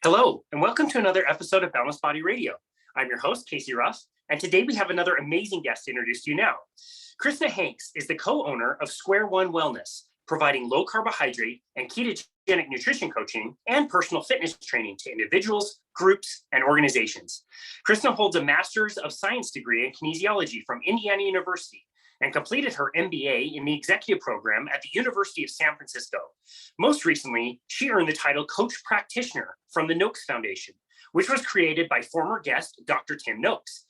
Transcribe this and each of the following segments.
Hello, and welcome to another episode of Boundless Body Radio. I'm your host, Casey Russ, and today we have another amazing guest to introduce to you now. Krisna Hanks is the co-owner of Square One Wellness, providing low-carbohydrate and ketogenic nutrition coaching and personal fitness training to individuals, groups, and organizations. Krisna holds a Master's of Science degree in Kinesiology from Indiana University and completed her MBA in the executive program at the University of San Francisco. Most recently, she earned the title Coach Practitioner from the Noakes Foundation, which was created by former guest Dr. Tim Noakes.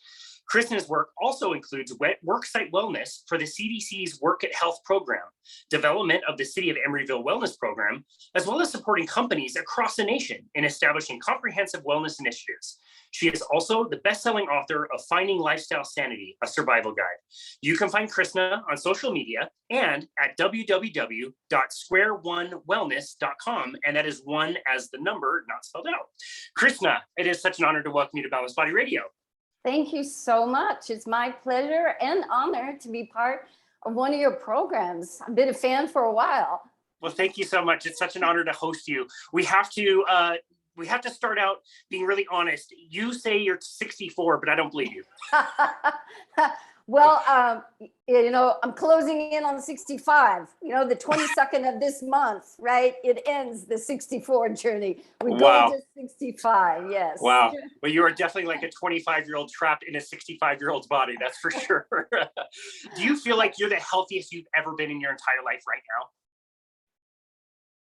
Krisna's work also includes worksite wellness for the CDC's Work at Health program, development of the City of Emeryville Wellness Program, as well as supporting companies across the nation in establishing comprehensive wellness initiatives. She is also the best-selling author of Finding Lifestyle Sanity, a survival guide. You can find Krisna on social media and at www.squareonewellness.com, and that is one as the number, not spelled out. Krisna, it is such an honor to welcome you to Boundless Body Radio. Thank you so much. It's my pleasure and honor to be part of one of your programs. I've been a fan for a while. Well, thank you so much. It's such an honor to host you. We have to start out being really honest. You say you're 64, but I don't believe you. Well, I'm closing in on 65, the 22nd of this month, right? It ends the 64 journey. We go to 65, yes. Wow. Well, you are definitely like a 25-year-old trapped in a 65-year-old's body, that's for sure. Do you feel like you're the healthiest you've ever been in your entire life right now?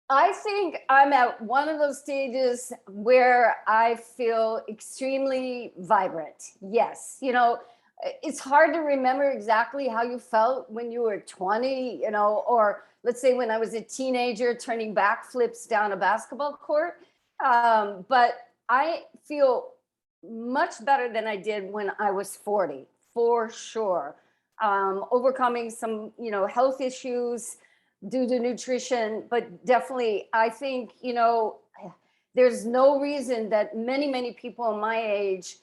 I think I'm at one of those stages where I feel extremely vibrant. Yes. It's hard to remember exactly how you felt when you were 20, or let's say when I was a teenager turning backflips down a basketball court. But I feel much better than I did when I was 40, for sure. Overcoming some, health issues due to nutrition, but definitely I think, there's no reason that many people my age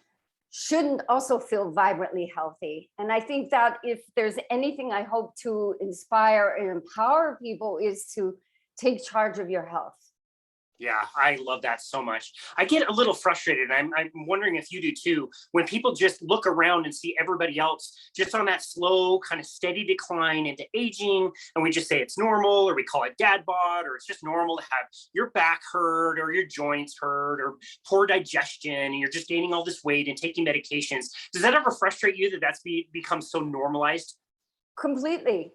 shouldn't also feel vibrantly healthy. And I think that if there's anything I hope to inspire and empower people is to take charge of your health. Yeah, I love that so much. I get a little frustrated. I'm wondering if you do too, when people just look around and see everybody else just on that slow, kind of steady decline into aging, and we just say it's normal, or we call it dad bod, or it's just normal to have your back hurt or your joints hurt or poor digestion, and you're just gaining all this weight and taking medications. Does that ever frustrate you that that's become so normalized? Completely.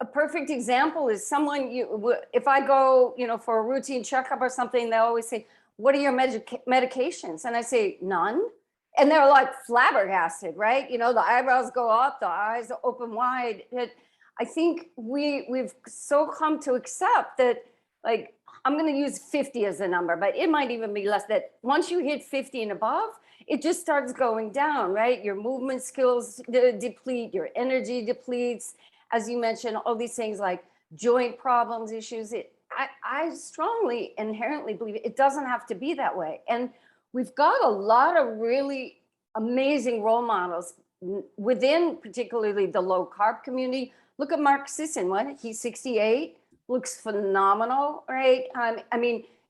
A perfect example is someone if I go, for a routine checkup or something, they always say, what are your medications? And I say, none. And they're like flabbergasted, right? The eyebrows go up, the eyes open wide. I think we've so come to accept that, like, I'm going to use 50 as a number, but it might even be less, that once you hit 50 and above, it just starts going down, right? Your movement skills deplete, your energy depletes. As you mentioned, all these things like joint problems, issues. I strongly inherently believe it doesn't have to be that way. And we've got a lot of really amazing role models within particularly the low carb community. Look at Mark Sisson, he's 68, looks phenomenal, right?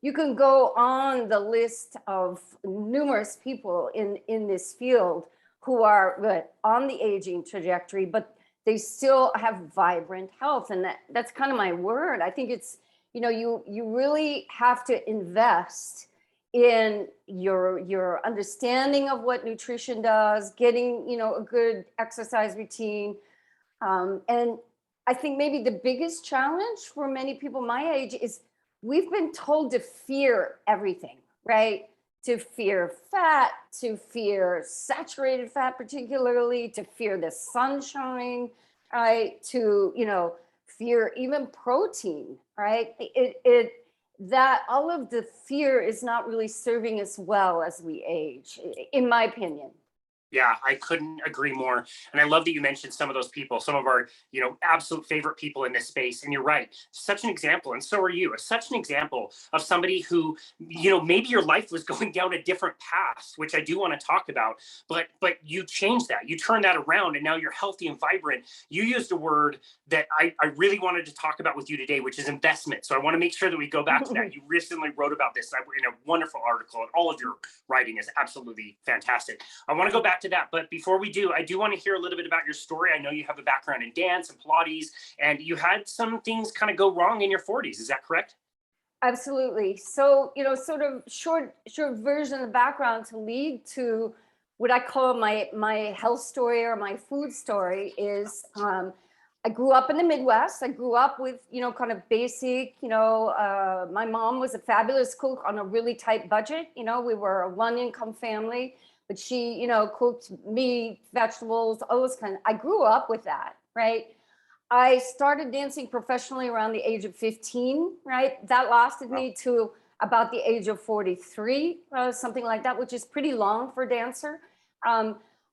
You can go on the list of numerous people in this field who are on the aging trajectory, but they still have vibrant health. And that's kind of my word. I think it's, you really have to invest in your understanding of what nutrition does, getting, a good exercise routine. And I think maybe the biggest challenge for many people my age is we've been told to fear everything, right? To fear fat, to fear saturated fat, particularly, to fear the sunshine, right? To, fear even protein, right? That all of the fear is not really serving us well as we age, in my opinion. Yeah, I couldn't agree more. And I love that you mentioned some of those people, some of our, absolute favorite people in this space. And you're right, such an example. And so are you. Such an example of somebody who, maybe your life was going down a different path, which I do want to talk about, but you changed that. You turned that around and now you're healthy and vibrant. You used a word that I really wanted to talk about with you today, which is investment. So I want to make sure that we go back to that. You recently wrote about this in a wonderful article, and all of your writing is absolutely fantastic. I want to go back to that. But before we do, I do want to hear a little bit about your story. I know you have a background in dance and Pilates, and you had some things kind of go wrong in your 40s. Is that correct? Absolutely. So, sort of short version of the background to lead to what I call my health story or my food story is I grew up in the Midwest. I grew up with, kind of basic, my mom was a fabulous cook on a really tight budget. We were a one income family, but she, cooked meat, vegetables, all those kind of, I grew up with that, right? I started dancing professionally around the age of 15, right? That lasted me to about the age of 43, something like that, which is pretty long for a dancer.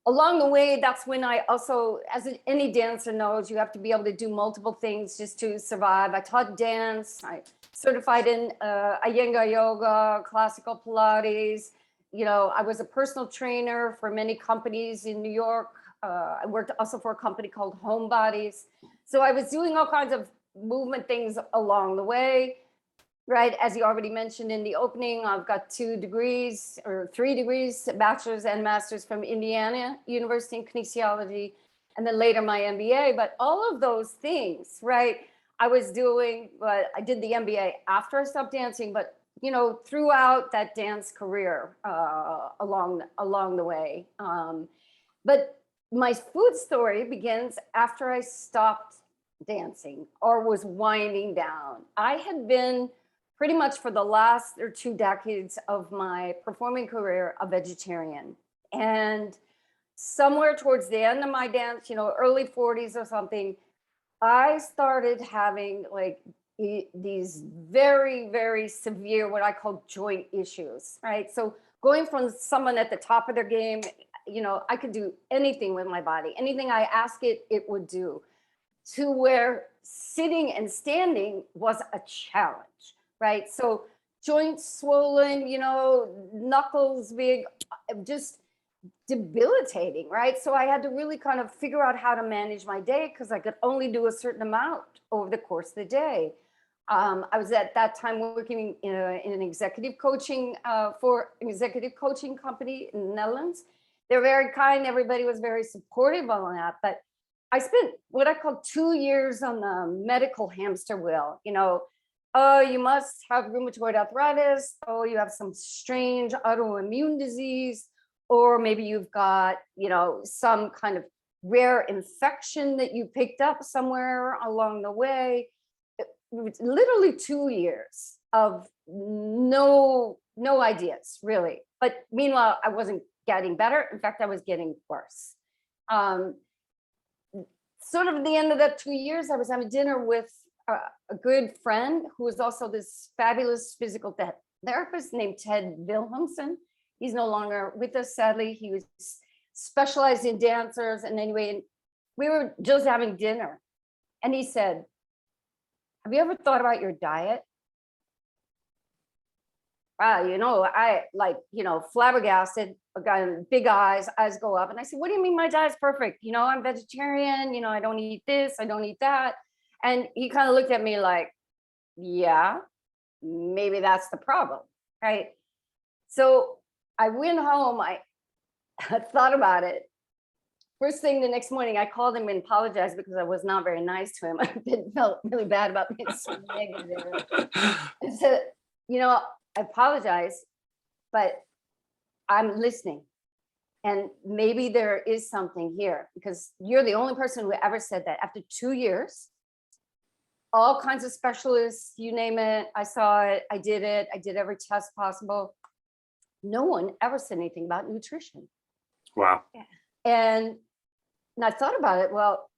Along the way, that's when I also, as any dancer knows, you have to be able to do multiple things just to survive. I taught dance, I certified in Iyengar yoga, classical Pilates. I was a personal trainer for many companies in New York. I worked also for a company called Homebodies. So I was doing all kinds of movement things along the way, right? As you already mentioned in the opening, I've got 2 degrees or 3 degrees, bachelor's and master's from Indiana University in Kinesiology, and then later my MBA. But all of those things, right? I was doing, but I did the MBA after I stopped dancing, but throughout that dance career along the way. But my food story begins after I stopped dancing or was winding down. I had been pretty much for the last 2 decades of my performing career a vegetarian. And somewhere towards the end of my dance, early 40s or something, I started having like these very, very severe, what I call joint issues, right? So going from someone at the top of their game, I could do anything with my body, anything I ask it, it would do, to where sitting and standing was a challenge, right? So joints swollen, knuckles big, just debilitating, right? So I had to really kind of figure out how to manage my day because I could only do a certain amount over the course of the day. I was at that time working in an executive coaching for an executive coaching company in the Netherlands. They're very kind. Everybody was very supportive on that. But I spent what I call 2 years on the medical hamster wheel. Oh, you must have rheumatoid arthritis. Oh, you have some strange autoimmune disease. Or maybe you've got, some kind of rare infection that you picked up somewhere along the way. It was literally 2 years of no ideas, really. But meanwhile, I wasn't getting better. In fact, I was getting worse. Sort of at the end of that 2 years, I was having dinner with a good friend who was also this fabulous physical therapist named Ted Wilhelmsen. He's no longer with us, sadly. He was specialized in dancers. And anyway, we were just having dinner. And he said, have you ever thought about your diet? I flabbergasted, big eyes go up. And I said, what do you mean my diet's perfect? I'm vegetarian, I don't eat this, I don't eat that. And he kind of looked at me like, yeah, maybe that's the problem, right? So I went home, I thought about it. First thing the next morning, I called him and apologized because I was not very nice to him. I felt really bad about being so negative. I said, I apologize, but I'm listening. And maybe there is something here because you're the only person who ever said that. After 2 years, all kinds of specialists, you name it, I saw it, I did every test possible. No one ever said anything about nutrition. Wow. And I thought about it, well,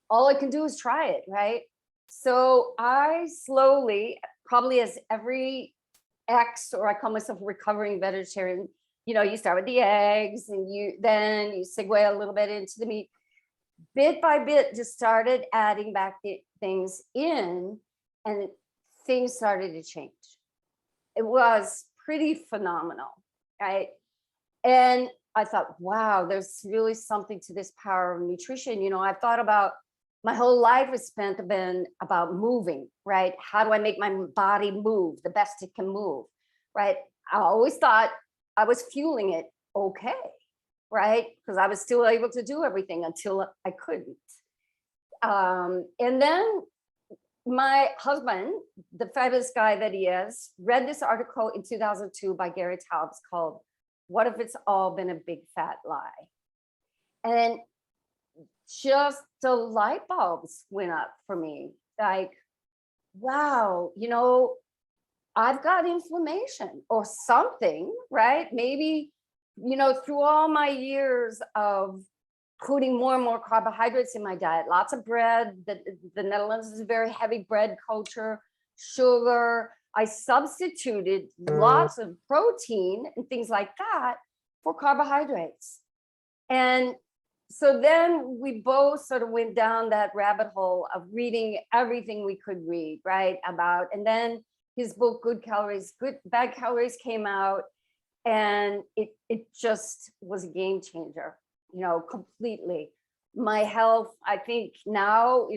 all I can do is try it, right? So I slowly, probably as every or I call myself a recovering vegetarian, you start with the eggs and then you segue a little bit into the meat. Bit by bit, just started adding back the things in, and things started to change. It was pretty phenomenal, right? And I thought, wow, there's really something to this power of nutrition. I've thought about my whole life has been about moving, right? How do I make my body move the best it can move, right? I always thought I was fueling it okay, right? Because I was still able to do everything until I couldn't. And then my husband, the fabulous guy that he is, read this article in 2002 by Gary Taubes called "What If It's All Been a Big Fat Lie?" And just the light bulbs went up for me. Like, wow, I've got inflammation or something, right? Maybe, through all my years of putting more and more carbohydrates in my diet, lots of bread, the Netherlands is a very heavy bread culture, sugar. I substituted lots of protein and things like that for carbohydrates. And so then we both sort of went down that rabbit hole of reading everything we could read, right? And then his book, Bad Calories came out, and it just was a game changer, completely. My health, I think now,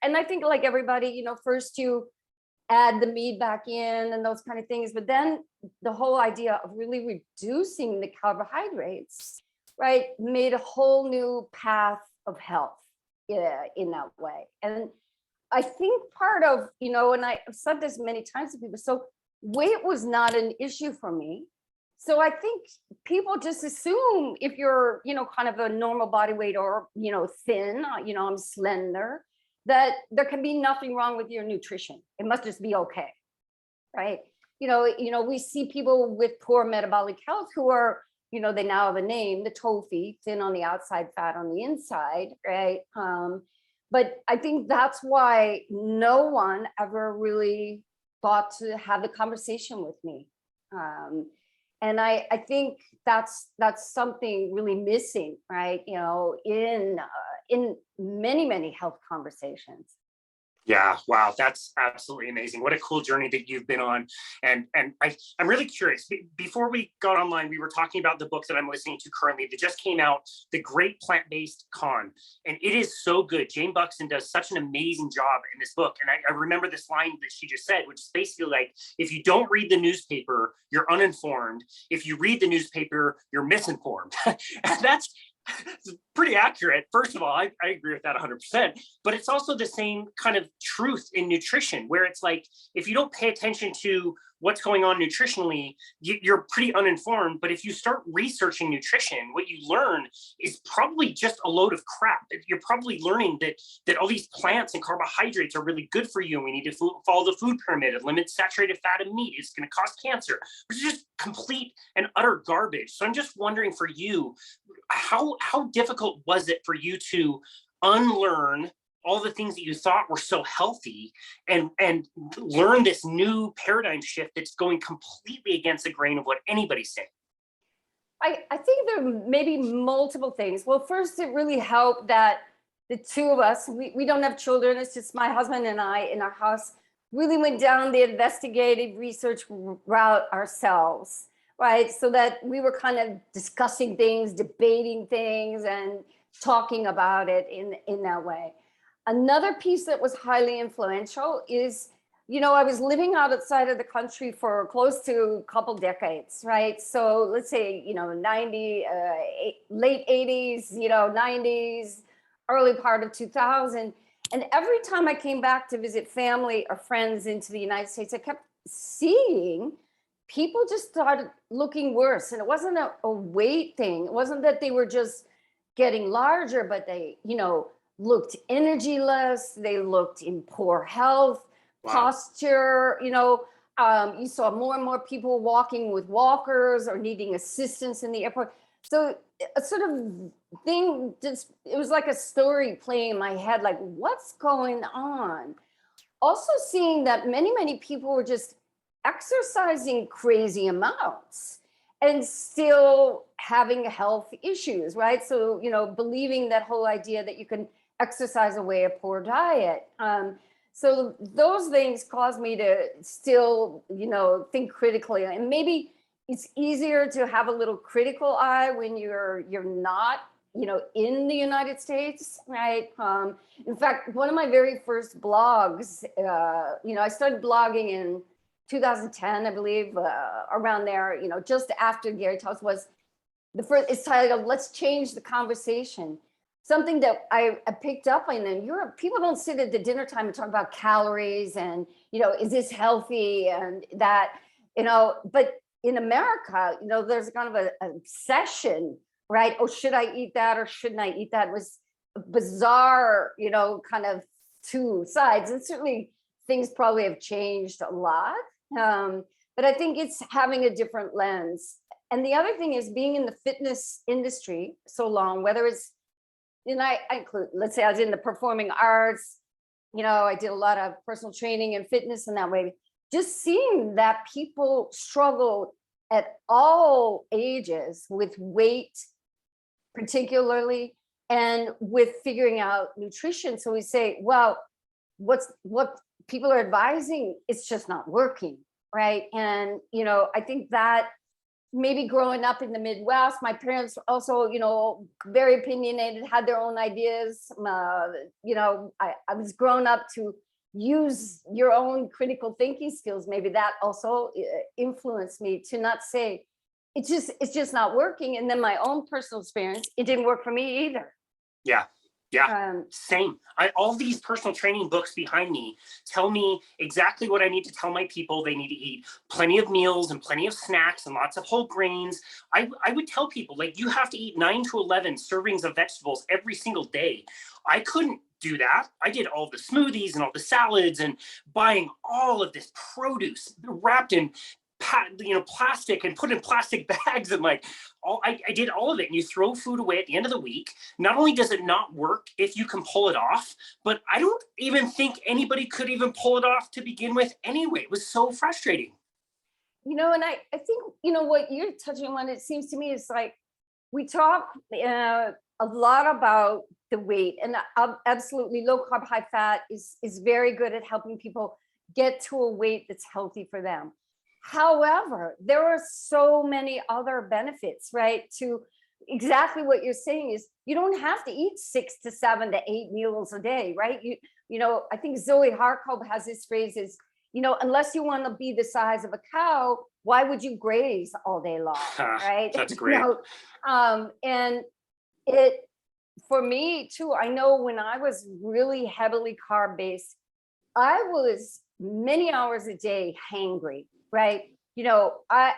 and I think like everybody, first you add the meat back in and those kind of things, but then the whole idea of really reducing the carbohydrates, right, made a whole new path of health in that way. And I think part of, and I've said this many times to people, so weight was not an issue for me. So I think people just assume if you're, kind of a normal body weight or, thin, I'm slender, that there can be nothing wrong with your nutrition. It must just be okay, right? We see people with poor metabolic health who are, they now have a name, the TOFI, thin on the outside, fat on the inside, right? But I think that's why no one ever really thought to have the conversation with me. And I think that's something really missing, right? In many, many health conversations. Yeah, wow, that's absolutely amazing. What a cool journey that you've been on. And I'm really curious. Before we got online, we were talking about the book that I'm listening to currently that just came out, The Great PlantBased Con. And it is so good. Jane Buxton does such an amazing job in this book. And I remember this line that she just said, which is basically like, if you don't read the newspaper, you're uninformed. If you read the newspaper, you're misinformed. And that's pretty accurate. First of all, I agree with that 100%, but it's also the same kind of truth in nutrition, where it's like, if you don't pay attention to what's going on nutritionally, you're pretty uninformed. But if you start researching nutrition, what you learn is probably just a load of crap. You're probably learning that all these plants and carbohydrates are really good for you, and we need to follow the food pyramid and limit saturated fat and meat. It's going to cause cancer, which is just complete and utter garbage. So I'm just wondering for you, how difficult was it for you to unlearn all the things that you thought were so healthy and learn this new paradigm shift that's going completely against the grain of what anybody's saying? I think there may be multiple things. Well, first, it really helped that the two of us, we don't have children, it's just my husband and I in our house, really went down the investigative research route ourselves, right? So that we were kind of discussing things, debating things, and talking about it in that way. Another piece that was highly influential is, I was living outside of the country for close to a couple decades, right? So let's say, 90, late 80s, 90s, early part of 2000. And every time I came back to visit family or friends into the United States, I kept seeing people just started looking worse. And it wasn't a weight thing. It wasn't that they were just getting larger, but they, looked energyless, they looked in poor health, posture, you saw more and more people walking with walkers or needing assistance in the airport. So a sort of thing, it was like a story playing in my head, like, what's going on? Also seeing that many, many people were just exercising crazy amounts. and still having health issues, right? So, believing that whole idea that you can exercise away a poor diet. So those things cause me to still, think critically. And maybe it's easier to have a little critical eye when you're not, in the United States, right? In fact, one of my very first blogs, I started blogging in 2010, I believe, around there, just after Gary Taubes was the first. It's titled "Let's Change the Conversation." Something that I picked up on in Europe, people don't sit at the dinner time and talk about calories and, is this healthy and that, but in America, there's kind of an obsession, right? Oh, should I eat that or shouldn't I eat that? It was bizarre, kind of two sides. And certainly things probably have changed a lot. But I think it's having a different lens. And the other thing is being in the fitness industry so long, whether it's, I include, let's say I was in the performing arts, I did a lot of personal training and fitness in that way. Just seeing that people struggle at all ages with weight, particularly, and with figuring out nutrition. So we say, well, what people are advising, it's just not working, right? And, I think that maybe growing up in the Midwest, my parents also, very opinionated, had their own ideas. I was grown up to use your own critical thinking skills. Maybe that also influenced me to not say, it's just not working. And then my own personal experience, it didn't work for me either. Yeah. Yeah, same. All these personal training books behind me tell me exactly what I need to tell my people. They need to eat plenty of meals and plenty of snacks and lots of whole grains. I would tell people, like, you have to eat 9 to 11 servings of vegetables every single day. I couldn't do that. I did all the smoothies and all the salads and buying all of this produce wrapped in plastic and put in plastic bags, and I did all of it. And you throw food away at the end of the week. Not only does it not work if you can pull it off, but I don't even think anybody could even pull it off to begin with anyway. It was so frustrating. And I think, what you're touching on, it seems to me, is like, we talk a lot about the weight, and absolutely low carb, high fat is very good at helping people get to a weight that's healthy for them. However, there are so many other benefits, right? To exactly what you're saying is, you don't have to eat 6 to 7 to 8 meals a day, right? I think Zoe Harkob has this phrase is, unless you want to be the size of a cow, why would you graze all day long, right? That's great. And it, for me too, I know when I was really heavily carb-based, I was many hours a day hangry. Right. I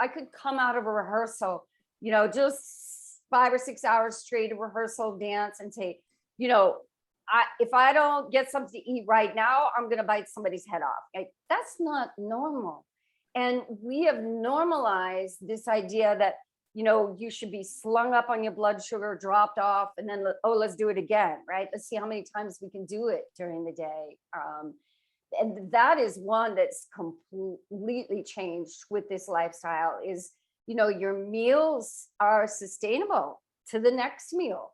could come out of a rehearsal, just 5 or 6 hours straight of rehearsal, dance, and say, if I don't get something to eat right now, I'm going to bite somebody's head off. Like, that's not normal. And we have normalized this idea that, you should be slung up on your blood sugar, dropped off, and then, let's do it again. Right. Let's see how many times we can do it during the day. And that is one that's completely changed with this lifestyle is, your meals are sustainable to the next meal,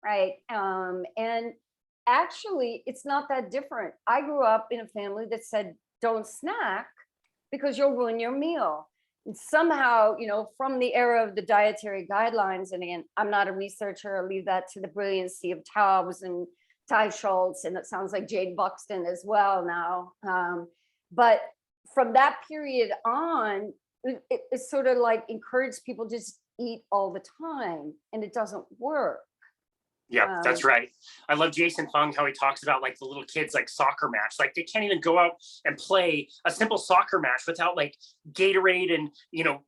right? And actually, it's not that different. I grew up in a family that said, don't snack because you'll ruin your meal. And somehow, from the era of the dietary guidelines, and again, I'm not a researcher, I'll leave that to the brilliancy of Taubes and Ty Schultz, and it sounds like Jade Buxton as well now. But from that period on, it sort of like encouraged people to just eat all the time, and it doesn't work. Yeah, that's right. I love Jason Fung, how he talks about like the little kids, like soccer match. Like they can't even go out and play a simple soccer match without like Gatorade and,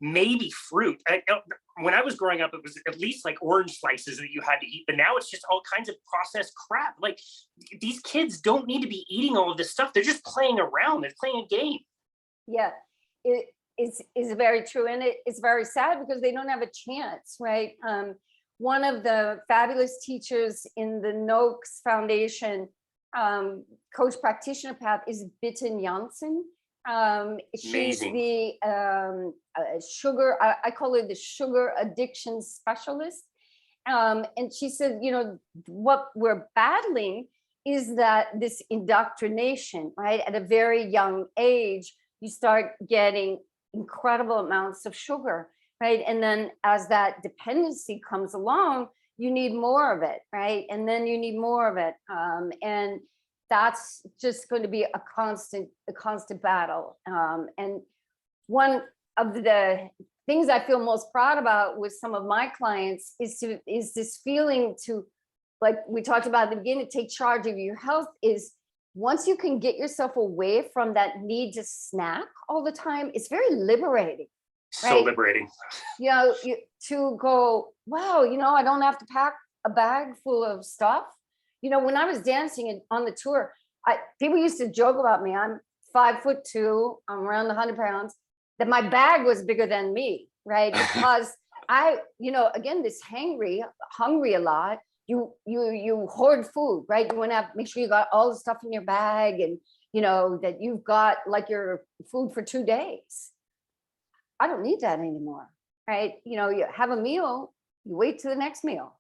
maybe fruit. When I was growing up, it was at least like orange slices that you had to eat. But now it's just all kinds of processed crap. Like these kids don't need to be eating all of this stuff. They're just playing around. They're playing a game. Yeah, it is very true. And it's very sad because they don't have a chance, right? One of the fabulous teachers in the Noakes Foundation Coach Practitioner path is Bitten Janssen. She's Amazing. the sugar, I call her the sugar addiction specialist. And she said, you know, what we're battling is that this indoctrination, right? At a very young age, you start getting incredible amounts of sugar, right? And then as that dependency comes along, you need more of it, right? And then you need more of it. And that's just going to be a constant battle. And one of the things I feel most proud about with some of my clients is this feeling to, like we talked about at the beginning, to take charge of your health. Is once you can get yourself away from that need to snack all the time, it's very liberating. So right? liberating. You know, to go, wow, you know, I don't have to pack a bag full of stuff. You know, when I was dancing on the tour, people used to joke about me. I'm 5'2", I'm around 100 pounds, that my bag was bigger than me, right? Because you know, again, this hungry a lot. You hoard food, right? You want to make sure you got all the stuff in your bag, and you know that you've got like your food for 2 days. I don't need that anymore, right? You know, you have a meal, you wait to the next meal.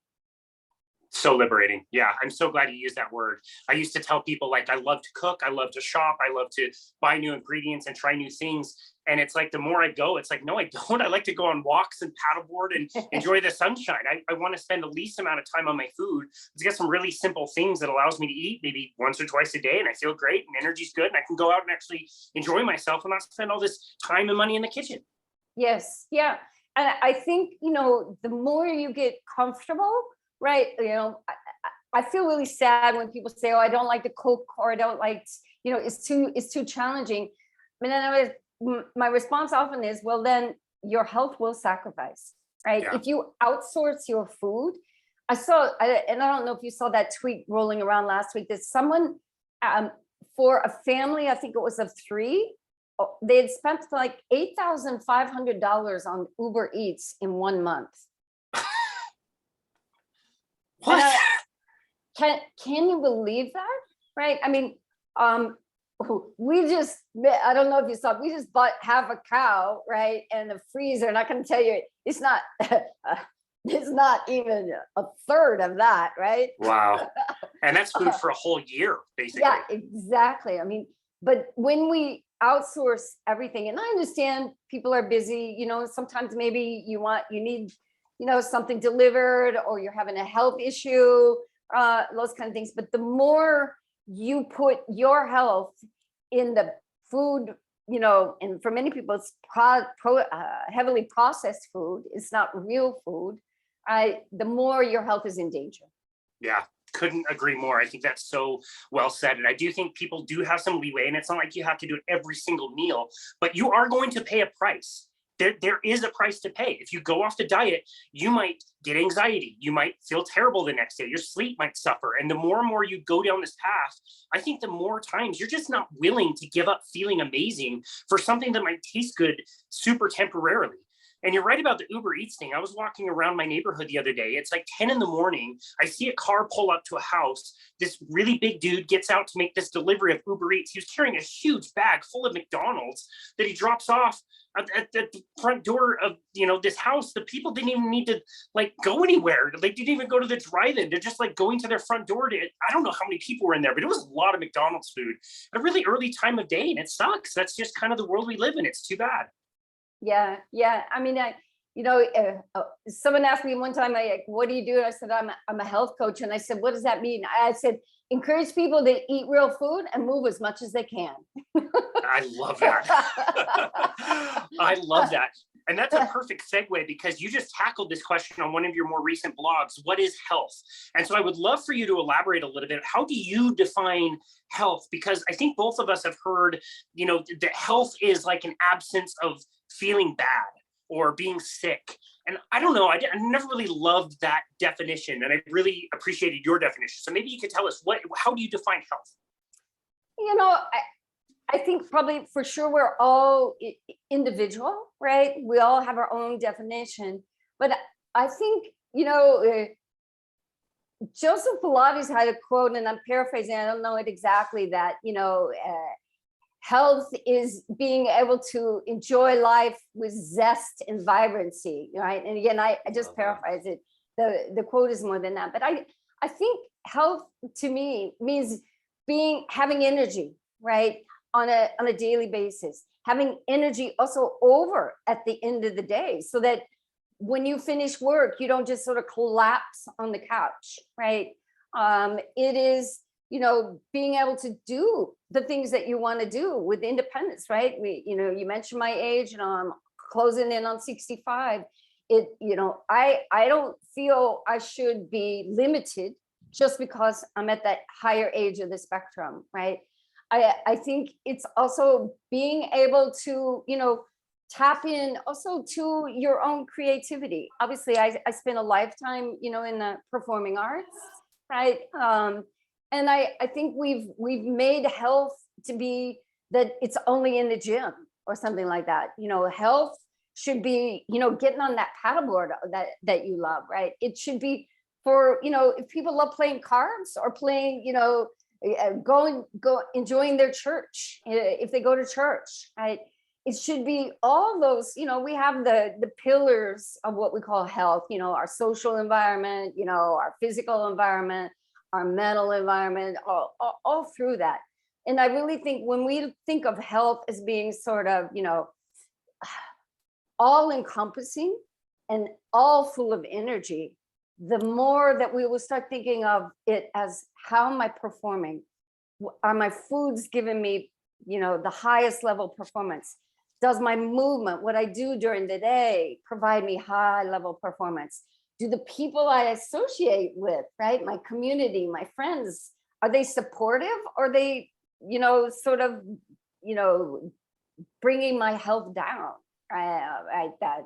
So liberating. Yeah, I'm so glad you used that word. I used to tell people, like, I love to cook, I love to shop, I love to buy new ingredients and try new things. And it's like, the more I go, it's like, no, I don't. I like to go on walks and paddleboard and enjoy the sunshine. I want to spend the least amount of time on my food. Let's get some really simple things that allows me to eat maybe once or twice a day, and I feel great and energy's good, and I can go out and actually enjoy myself and not spend all this time and money in the kitchen. Yes. Yeah. And I think, you know, the more you get comfortable, right? You know, I feel really sad when people say, oh, I don't like to cook, or I don't like, you know, it's too challenging. I mean, my response often is, well, then your health will sacrifice, right? Yeah. If you outsource your food, and I don't know if you saw that tweet rolling around last week, that someone, for a family, I think it was of 3, they had spent like $8,500 on Uber Eats in 1 month. What? Can you believe that? Right? I mean, we just, I don't know if you saw, we just bought half a cow, right? And a freezer, and I can tell you, it's not, it's not even a third of that, right? Wow. And that's food for a whole year, basically. Yeah, exactly. I mean, but when we outsource everything, and I understand people are busy, you know, sometimes maybe you need, you know, something delivered, or you're having a health issue, those kind of things. But the more you put your health in the food, you know, and for many people, it's heavily processed food. It's not real food. The more your health is in danger. Yeah, couldn't agree more. I think that's so well said. And I do think people do have some leeway, and it's not like you have to do it every single meal, but you are going to pay a price. There is a price to pay. If you go off the diet, you might get anxiety. You might feel terrible the next day. Your sleep might suffer. And the more and more you go down this path, I think the more times you're just not willing to give up feeling amazing for something that might taste good super temporarily. And you're right about the Uber Eats thing. I was walking around my neighborhood the other day. It's like 10 in the morning. I see a car pull up to a house. This really big dude gets out to make this delivery of Uber Eats. He was carrying a huge bag full of McDonald's that he drops off at the front door of, you know, this house. The people didn't even need to like go anywhere. They didn't even go to the drive-in. They're just like going to their front door to, I don't know how many people were in there, but it was a lot of McDonald's food at a really early time of day. And it sucks. That's just kind of the world we live in. It's too bad. Yeah. I mean, you know, someone asked me one time, what do you do? And I said, I'm a health coach. And I said, what does that mean? I said, encourage people to eat real food and move as much as they can. I love that. I love that. And that's a perfect segue, because you just tackled this question on one of your more recent blogs. What is health? And so I would love for you to elaborate a little bit. How do you define health? Because I think both of us have heard, you know, that health is like an absence of feeling bad or being sick. And I don't know, I never really loved that definition, and I really appreciated your definition. So maybe you could tell us, how do you define health? You know, I think probably for sure we're all individual, right? We all have our own definition. But I think, you know, Joseph Pilates had a quote, and I'm paraphrasing, I don't know it exactly, that, you know, health is being able to enjoy life with zest and vibrancy, right? And again, I just paraphrase it. The quote is more than that, but I think health to me means having energy, right? On a daily basis, having energy also over at the end of the day, so that when you finish work, you don't just sort of collapse on the couch, right? It is, being able to do the things that you want to do with independence, right? You mentioned my age, I'm closing in on 65. I don't feel I should be limited just because I'm at that higher age of the spectrum, right? I think it's also being able to, tap in also to your own creativity. Obviously, I spent a lifetime, in the performing arts, right? And I think we've made health to be that it's only in the gym or something like that. Health should be, getting on that paddleboard that you love, right? It should be for, if people love playing cards or playing, go enjoying their church, if they go to church, right? It should be all those, we have the pillars of what we call health, our social environment, our physical environment, our mental environment, all through that. And I really think when we think of health as being sort of, all encompassing and all full of energy, the more that we will start thinking of it as, how am I performing? Are my foods giving me, the highest level performance? Does my movement, what I do during the day, provide me high level performance? Do the people I associate with, right? My community, my friends, are they supportive? Or are they, sort of, bringing my health down? Right? That,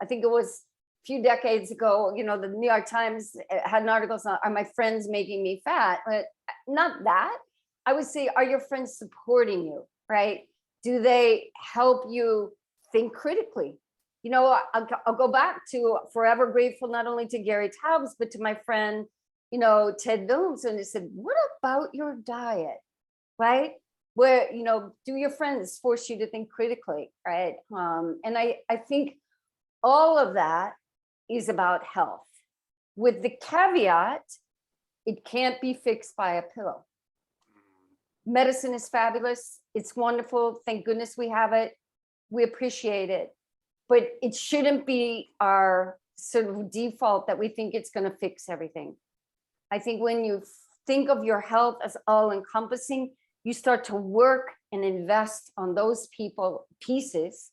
I think it was a few decades ago, the New York Times had an article on, are my friends making me fat? But not that. I would say, are your friends supporting you, right? Do they help you think critically? I'll go back to forever grateful, not only to Gary Taubes, but to my friend, Ted Williams. And he said, what about your diet, right? Where, do your friends force you to think critically, right? And I think all of that is about health, with the caveat, it can't be fixed by a pill. Medicine is fabulous. It's wonderful. Thank goodness we have it. We appreciate it. But it shouldn't be our sort of default that we think it's going to fix everything. I think when you think of your health as all encompassing, you start to work and invest on those pieces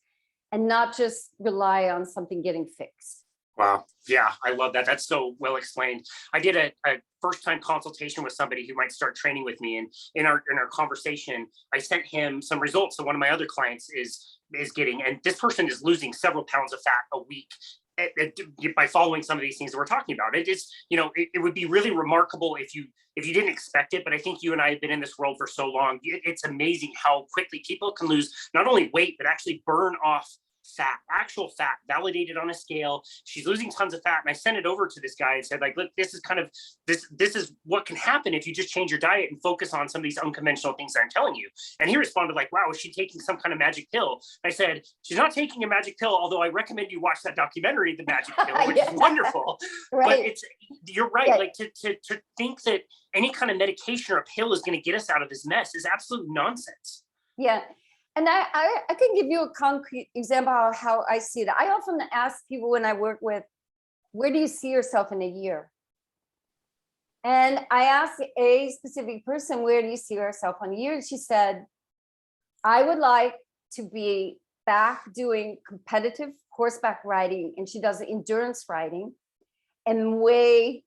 and not just rely on something getting fixed. Wow. Yeah, I love that. That's so well explained. I did a first-time consultation with somebody who might start training with me, and in our conversation, I sent him some results that one of my other clients is getting, and this person is losing several pounds of fat a week by following some of these things that we're talking about. It is, it would be really remarkable if you didn't expect it, but I think you and I have been in this world for so long. It's amazing how quickly people can lose not only weight, but actually burn off fat, actual fat, validated on a scale. She's losing tons of fat. And I sent it over to this guy and said, like, look, this is kind of, this is what can happen if you just change your diet and focus on some of these unconventional things that I'm telling you. And he responded like, wow, is she taking some kind of magic pill? I said, she's not taking a magic pill, although I recommend you watch that documentary, The Magic Pill, which is wonderful. Right. But you're right. Like to think that any kind of medication or a pill is going to get us out of this mess is absolute nonsense. Yeah. And I can give you a concrete example of how I see it. I often ask people when I work with, where do you see yourself in a year? And I asked a specific person, where do you see yourself in a year? And she said, I would like to be back doing competitive horseback riding. And she does endurance riding and weigh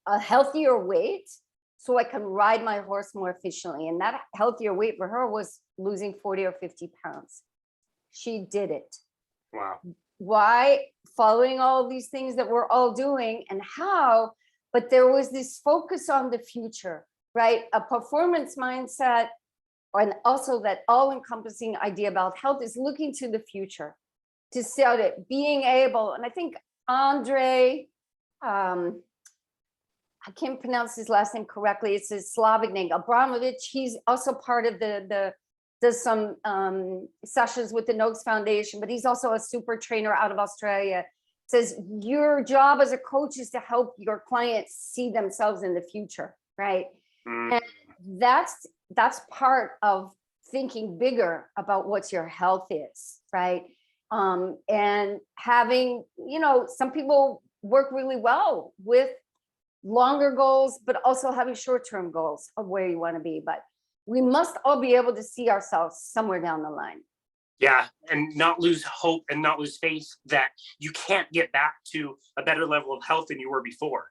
a healthier weight, so I can ride my horse more efficiently. And that healthier weight for her was losing 40 or 50 pounds. She did it. Wow. Why? Following all these things that we're all doing and how, but there was this focus on the future, right? A performance mindset, and also that all-encompassing idea about health is looking to the future, to see it, being able, and I think Andre, I can't pronounce his last name correctly. It's a Slavic name, Abramovich. He's also part of does some sessions with the Noakes Foundation, but he's also a super trainer out of Australia. Says your job as a coach is to help your clients see themselves in the future, right? And that's part of thinking bigger about what your health is, right? And having, some people work really well with longer goals, but also having short-term goals of where you want to be. But we must all be able to see ourselves somewhere down the line. Yeah, and not lose hope and not lose faith that you can't get back to a better level of health than you were before.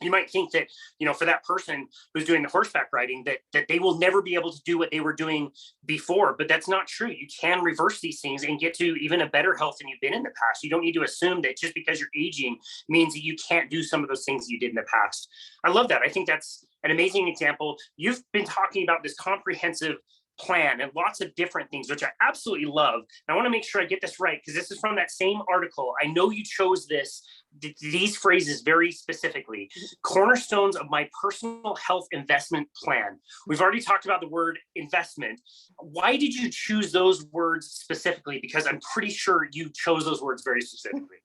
You might think that, for that person who's doing the horseback riding, that they will never be able to do what they were doing before, but that's not true. You can reverse these things and get to even a better health than you've been in the past. You don't need to assume that just because you're aging means that you can't do some of those things you did in the past. I love that. I think that's an amazing example. You've been talking about this comprehensive plan and lots of different things, which I absolutely love. And I want to make sure I get this right, because this is from that same article. I know you chose these phrases very specifically. Cornerstones of my personal health investment plan. We've already talked about the word investment. Why did you choose those words specifically? Because I'm pretty sure you chose those words very specifically.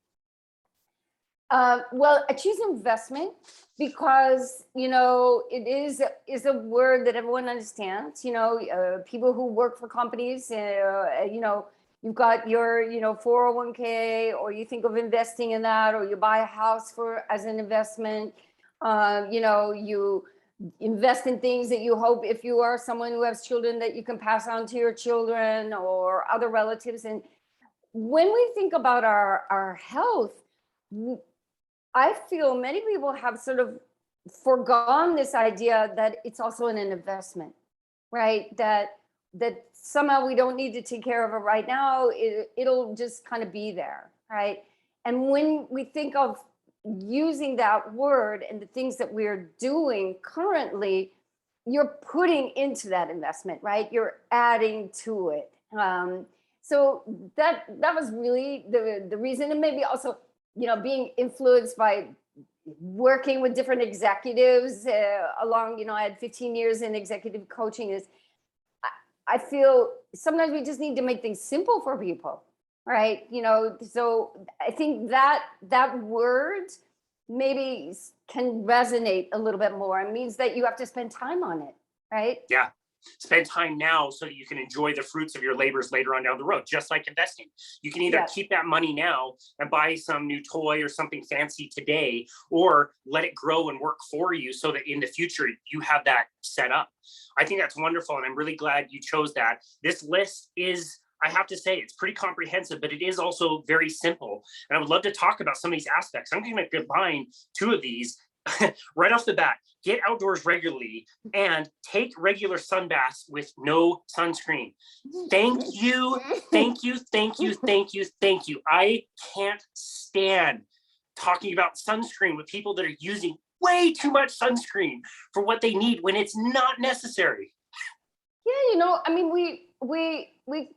Well, I choose investment because, it is a word that everyone understands. People who work for companies, you've got your, 401k, or you think of investing in that, or you buy a house as an investment. You invest in things that you hope, if you are someone who has children, that you can pass on to your children or other relatives. And when we think about our health, I feel many people have sort of forgone this idea that it's also an investment, right? That somehow we don't need to take care of it right now. It'll just kind of be there, right? And when we think of using that word and the things that we're doing currently, you're putting into that investment, right? You're adding to it. So that was really the reason, and maybe also, being influenced by working with different executives along, I had 15 years in executive coaching. I feel sometimes we just need to make things simple for people, right? So I think that word maybe can resonate a little bit more. It means that you have to spend time on it, right? Yeah. Spend time now so that you can enjoy the fruits of your labors later on down the road, just like investing. You can either keep that money now and buy some new toy or something fancy today, or let it grow and work for you so that in the future you have that set up. I think that's wonderful, and I'm really glad you chose that. This list is, I have to say, it's pretty comprehensive, but it is also very simple. And I would love to talk about some of these aspects. I'm going to combine two of these right off the bat. Get outdoors regularly and take regular sun baths with no sunscreen. Thank you, thank you, thank you, thank you, thank you. I can't stand talking about sunscreen with people that are using way too much sunscreen for what they need when it's not necessary. Yeah, I mean, we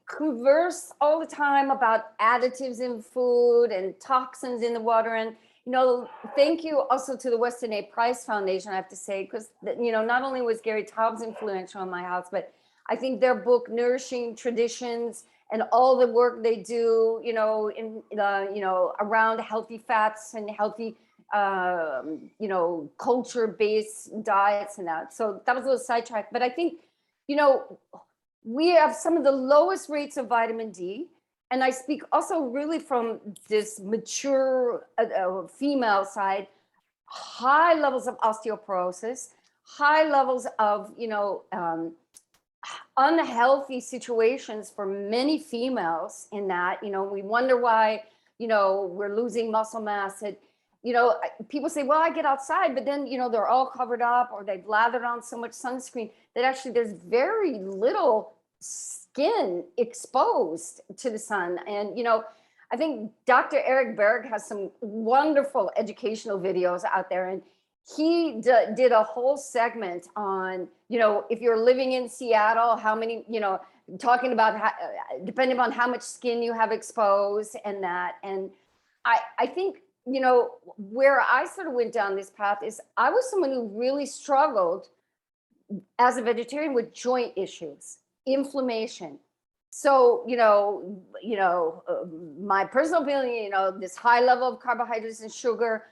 converse all the time about additives in food and toxins in the water, and thank you also to the Weston A. Price Foundation, I have to say, because, not only was Gary Taubes influential in my house, but I think their book, Nourishing Traditions, and all the work they do, around healthy fats and healthy, culture-based diets and that. So that was a little sidetrack. But I think, we have some of the lowest rates of vitamin D. And I speak also really from this mature female side, high levels of osteoporosis, high levels of, unhealthy situations for many females in that, we wonder why, we're losing muscle mass. People say, well, I get outside, but then, they're all covered up, or they've lathered on so much sunscreen that actually there's very little skin exposed to the sun. And, I think Dr. Eric Berg has some wonderful educational videos out there. And he did a whole segment on, if you're living in Seattle, how many, talking about how, depending on how much skin you have exposed and that. And I think, you know, where I sort of went down this path is I was someone who really struggled as a vegetarian with joint issues, inflammation. So, my personal feeling, this high level of carbohydrates and sugar,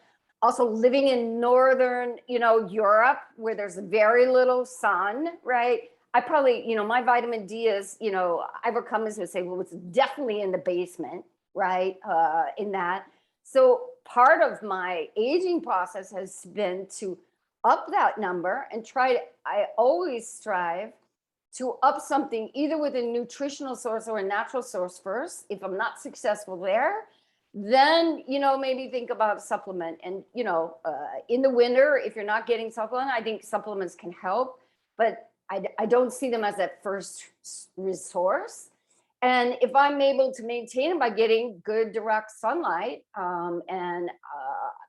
also living in northern, Europe, where there's very little sun, right? I probably, my vitamin D is, Ivercummins would say, well, it's definitely in the basement, right? In that. So part of my aging process has been to up that number and I always strive to up something either with a nutritional source or a natural source first. If I'm not successful there, then, maybe think about supplement. And, in the winter, if you're not getting supplement, I think supplements can help, but I don't see them as that first resource. And if I'm able to maintain it by getting good direct sunlight,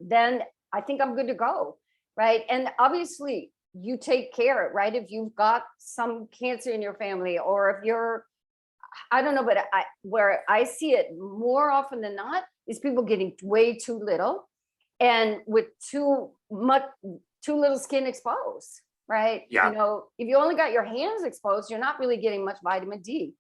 then I think I'm good to go, right? And obviously, you take care, right? If you've got some cancer in your family, or if you're, I don't know, but where I see it more often than not is people getting way too little and with too little skin exposed, right? Yeah. If you only got your hands exposed, you're not really getting much vitamin D.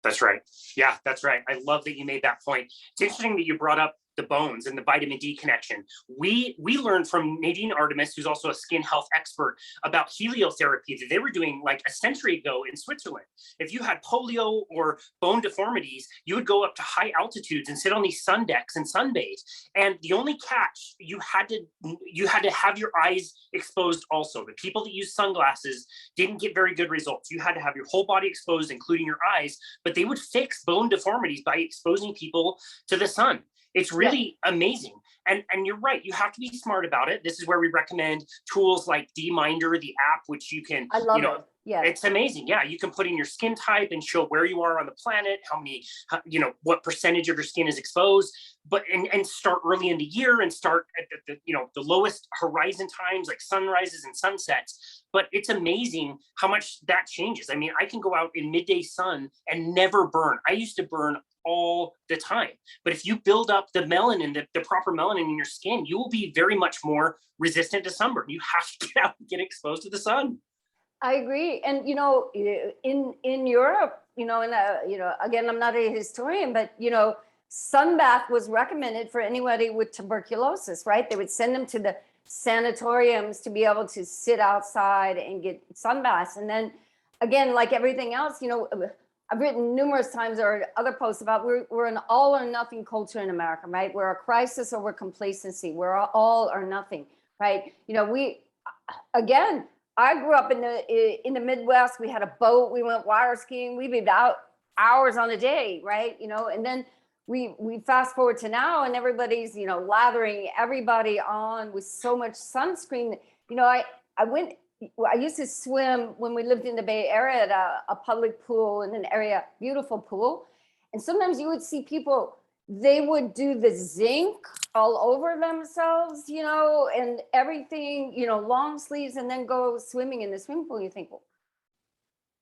That's right. Yeah, that's right. I love that you made that point. It's interesting that you brought up the bones and the vitamin D connection. We learned from Nadine Artemis, who's also a skin health expert, about heliotherapy that they were doing like a century ago in Switzerland. If you had polio or bone deformities, you would go up to high altitudes and sit on these sun decks and sunbathe. And the only catch, you had to have your eyes exposed also. The people that use sunglasses didn't get very good results. You had to have your whole body exposed, including your eyes, but they would fix bone deformities by exposing people to the sun. It's really amazing. And you're right, you have to be smart about it. This is where we recommend tools like DMinder, the app, which you can, I love it. Yeah. It's amazing. Yeah. You can put in your skin type and show where you are on the planet, what percentage of your skin is exposed, and start early in the year and start at the lowest horizon times, like sunrises and sunsets. But it's amazing how much that changes. I mean, I can go out in midday sun and never burn. I used to burn all the time. But if you build up the melanin, the proper melanin in your skin, you will be very much more resistant to sunburn. You have to get out and get exposed to the sun. I agree. And, in Europe, again, I'm not a historian, but, sunbath was recommended for anybody with tuberculosis, right? They would send them to the sanatoriums to be able to sit outside and get sunbaths. And then again, like everything else, I've written numerous times or other posts about we're an all or nothing culture in America, right? We're a crisis or we're complacency. We're all or nothing, right? I grew up in the Midwest. We had a boat. We went water skiing. We lived out hours on a day, right? And then we fast forward to now, and everybody's lathering everybody on with so much sunscreen. I used to swim when we lived in the Bay Area at a public pool in an area, beautiful pool. And sometimes you would see people, they would do the zinc all over themselves, and everything, long sleeves, and then go swimming in the swimming pool. You think,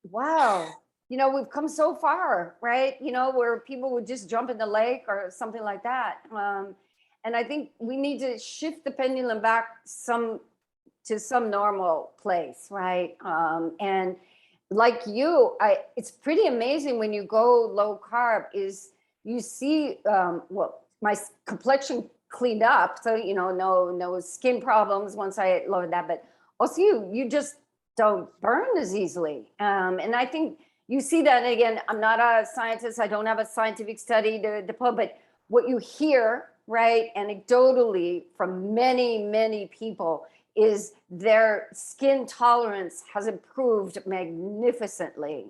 wow, we've come so far, right? Where people would just jump in the lake or something like that. And I think we need to shift the pendulum back to some normal place, right? And like it's pretty amazing when you go low carb is you see, my complexion cleaned up. So, no skin problems once I lowered that, but also you just don't burn as easily. And I think you see that, and again, I'm not a scientist. I don't have a scientific study to put, but what you hear, right, anecdotally from many, many people is their skin tolerance has improved magnificently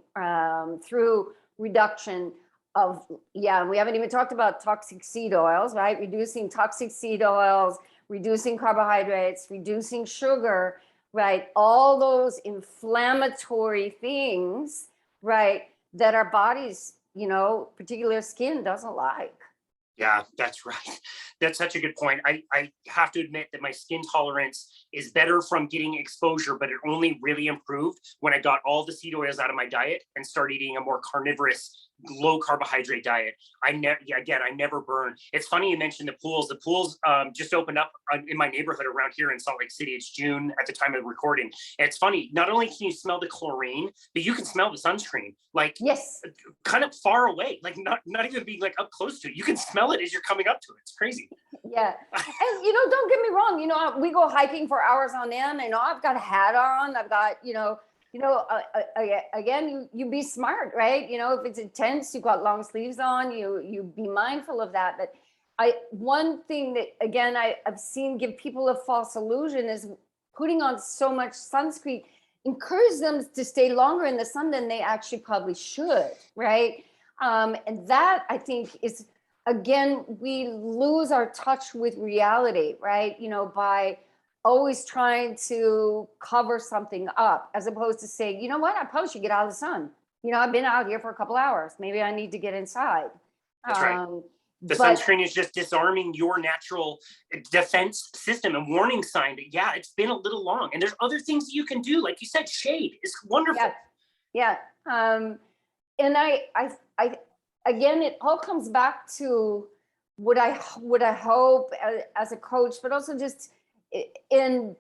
through reduction of, we haven't even talked about toxic seed oils, right? Reducing toxic seed oils, reducing carbohydrates, reducing sugar, right? All those inflammatory things, right, that our bodies, particular skin doesn't like. Yeah, that's right. That's such a good point. I have to admit that my skin tolerance is better from getting exposure, but it only really improved when I got all the seed oils out of my diet and started eating a more carnivorous, low carbohydrate diet. I never burn. It's funny you mentioned the pools. The pools just opened up in my neighborhood around here in Salt Lake City. It's June at the time of recording. And it's funny. Not only can you smell the chlorine, but you can smell the sunscreen. Like, Yes. kind of far away, like not even being like up close to it. You can smell it as you're coming up to it. It's crazy. Yeah. And, don't get me wrong, we go hiking for hours on end, and I've got a hat on. I've got, again, you be smart, right? If it's intense, you've got long sleeves on, you be mindful of that. But one thing that, again, I've seen give people a false illusion is putting on so much sunscreen encourage them to stay longer in the sun than they actually probably should, right? And that, I think, is, again, we lose our touch with reality, right? By always trying to cover something up, as opposed to saying, you know what, I probably should get out of the sun. I've been out here for a couple hours. Maybe I need to get inside. That's right. The sunscreen is just disarming your natural defense system and warning sign that, yeah, it's been a little long. And there's other things you can do. Like you said, shade is wonderful. Yeah. And I again, it all comes back to what I hope as a coach, but also just in,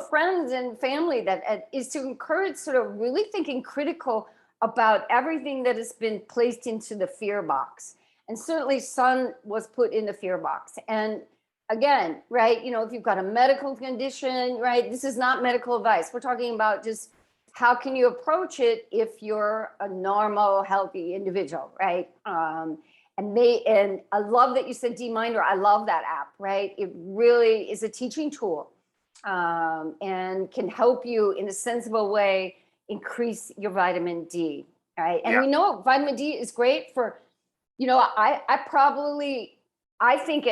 friends and family, that is to encourage sort of really thinking critical about everything that has been placed into the fear box. And certainly sun was put in the fear box. And again, right, if you've got a medical condition, right, this is not medical advice. We're talking about just how can you approach it if you're a normal, healthy individual, right? And I love that you said D-Minder. I love that app, right? It really is a teaching tool, and can help you in a sensible way increase your vitamin D, right? And we know vitamin D is great for, I think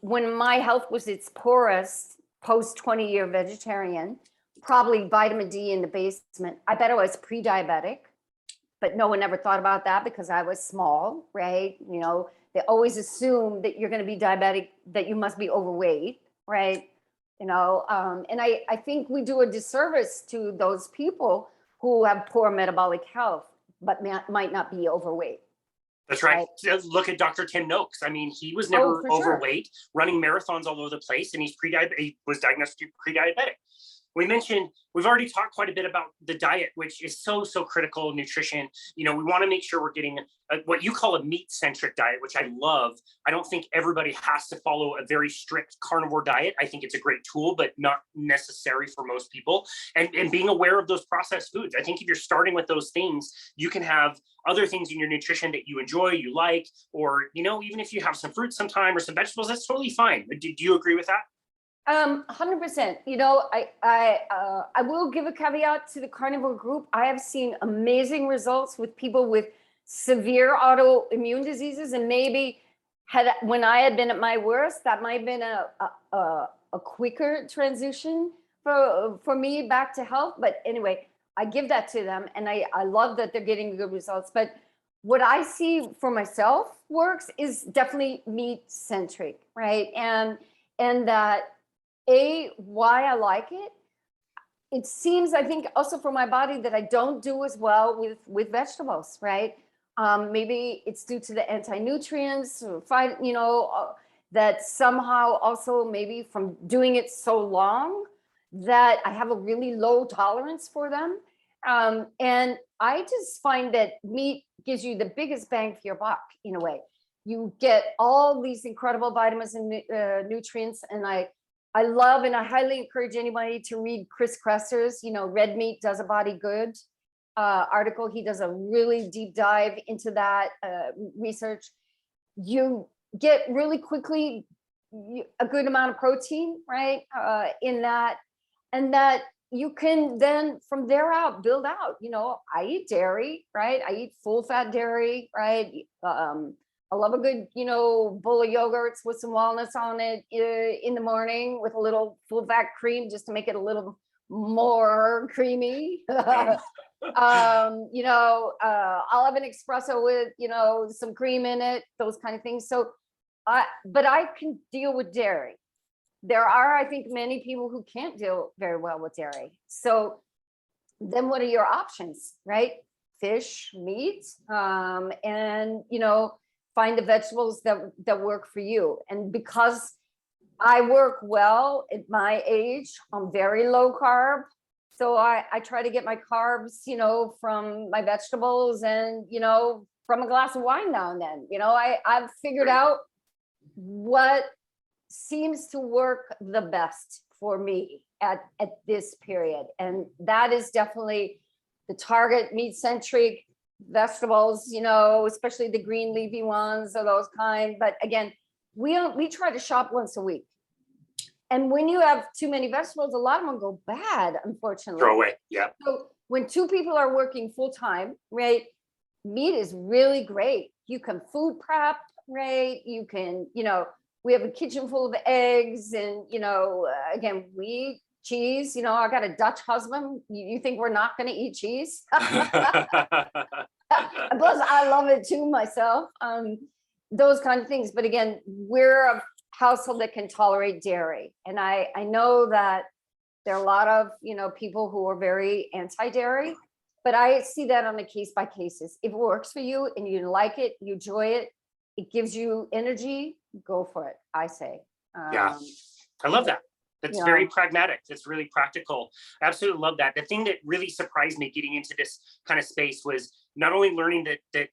when my health was its poorest, post 20-year vegetarian, probably vitamin D in the basement. I bet I was pre-diabetic, but no one ever thought about that because I was small, right? They always assume that you're going to be diabetic, that you must be overweight, right? And I think we do a disservice to those people who have poor metabolic health, but might not be overweight. That's right. Look at Dr. Tim Noakes. I mean, he was never overweight, running marathons all over the place, and he was diagnosed pre-diabetic. We've already talked quite a bit about the diet, which is so critical. Nutrition, we want to make sure we're getting what you call a meat-centric diet, which I love. I don't think everybody has to follow a very strict carnivore diet. I think it's a great tool, but not necessary for most people. And being aware of those processed foods. I think if you're starting with those things, you can have other things in your nutrition that you enjoy, you like, or, even if you have some fruit sometime or some vegetables, that's totally fine. Do you agree with that? 100%. I will give a caveat to the carnivore group. I have seen amazing results with people with severe autoimmune diseases, and maybe when I had been at my worst, that might have been a quicker transition for me back to health. But anyway, I give that to them, and I love that they're getting good results. But what I see for myself works is definitely meat centric, right? And that. Why I like it. It seems, I think, also for my body that I don't do as well with vegetables, right? Maybe it's due to the anti-nutrients, that somehow also maybe from doing it so long that I have a really low tolerance for them. And I just find that meat gives you the biggest bang for your buck in a way. You get all these incredible vitamins and nutrients, and I love and I highly encourage anybody to read Chris Kresser's, Red Meat Does a Body Good article. He does a really deep dive into that research. You get really quickly a good amount of protein, right, in that, and that you can then from there out build out. I eat dairy, right? I eat full fat dairy, right? I love a good, bowl of yogurts with some walnuts on it in the morning with a little full fat cream just to make it a little more creamy. I'll have an espresso with, some cream in it, those kind of things. So But I can deal with dairy. There are, I think, many people who can't deal very well with dairy. So then what are your options, right? Fish, meat, and, find the vegetables that work for you. And because I work well at my age, I'm very low carb. So I try to get my carbs, from my vegetables and, from a glass of wine now and then. I've figured out what seems to work the best for me at this period. And that is definitely the target meat-centric vegetables, especially the green leafy ones or those kind. But again, we try to shop once a week. And when you have too many vegetables, a lot of them go bad, unfortunately. Throw away. Yeah. So when two people are working full time, right, meat is really great. You can food prep, right? You can, we have a kitchen full of eggs and, again, we eat cheese. I got a Dutch husband. You think we're not going to eat cheese? Plus, I love it too myself. Those kind of things. But again, we're a household that can tolerate dairy. And I know that there are a lot of, people who are very anti-dairy, but I see that on a case by cases. If it works for you and you like it, you enjoy it, it gives you energy, go for it, I say. Yeah, I love that. That's very pragmatic. That's really practical. I absolutely love that. The thing that really surprised me getting into this kind of space was not only learning that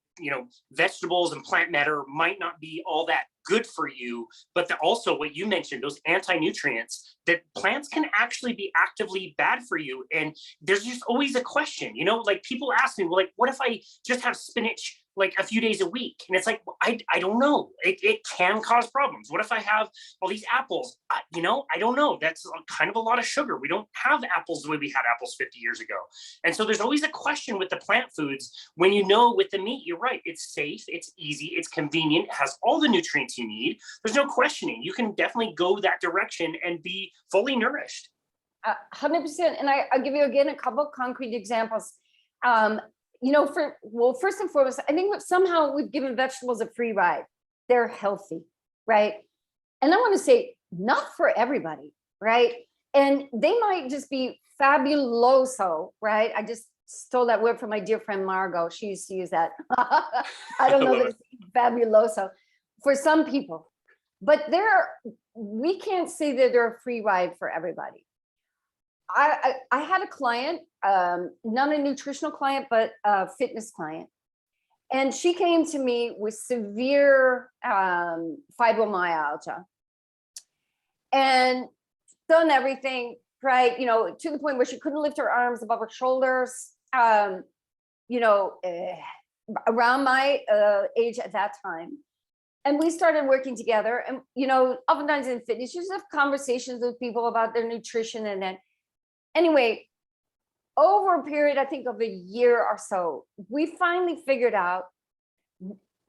vegetables and plant matter might not be all that good for you, but also what you mentioned, those anti-nutrients, that plants can actually be actively bad for you. And there's just always a question, like people ask me, well, like, what if I just have spinach like a few days a week? And it's like, well, I don't know. It can cause problems. What if I have all these apples? I don't know. That's kind of a lot of sugar. We don't have apples the way we had apples 50 years ago. And so there's always a question with the plant foods when with the meat, you're right. It's safe, it's easy, it's convenient, it has all the nutrients you need. There's no questioning. You can definitely go that direction and be fully nourished. 100%. And I'll give you again a couple of concrete examples. First and foremost, I think somehow we've given vegetables a free ride. They're healthy, right? And I want to say, not for everybody, right? And they might just be fabuloso, right? I just stole that word from my dear friend Margot. She used to use that. I don't know that it's fabuloso for some people, but we can't say that they're a free ride for everybody. I had a client, not a nutritional client, but a fitness client. And she came to me with severe fibromyalgia and done everything, right? To the point where she couldn't lift her arms above her shoulders, around my age at that time. And we started working together. And, oftentimes in fitness, you just have conversations with people about their nutrition. And then anyway, over a period, I think of a year or so, we finally figured out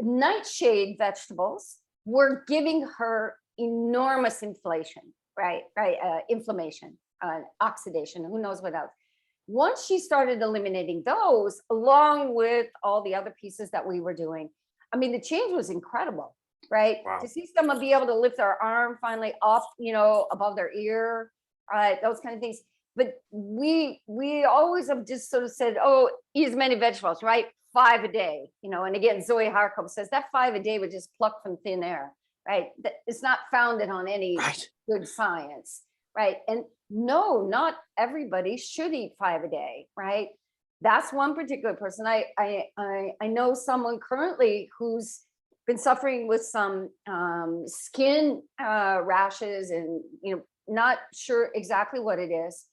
nightshade vegetables were giving her enormous inflammation, inflammation, oxidation, who knows what else. Once she started eliminating those, along with all the other pieces that we were doing, I mean, the change was incredible, right? Wow. To see someone be able to lift their arm finally up, above their ear, those kind of things. But we always have just sort of said, oh, eat as many vegetables, right? 5 a day, and again, Zoe Harkov says that 5 a day would just pluck from thin air, right? It's not founded on any good science, right? And no, not everybody should eat 5 a day, right? That's one particular person. I know someone currently who's been suffering with some skin rashes and, not sure exactly what it is.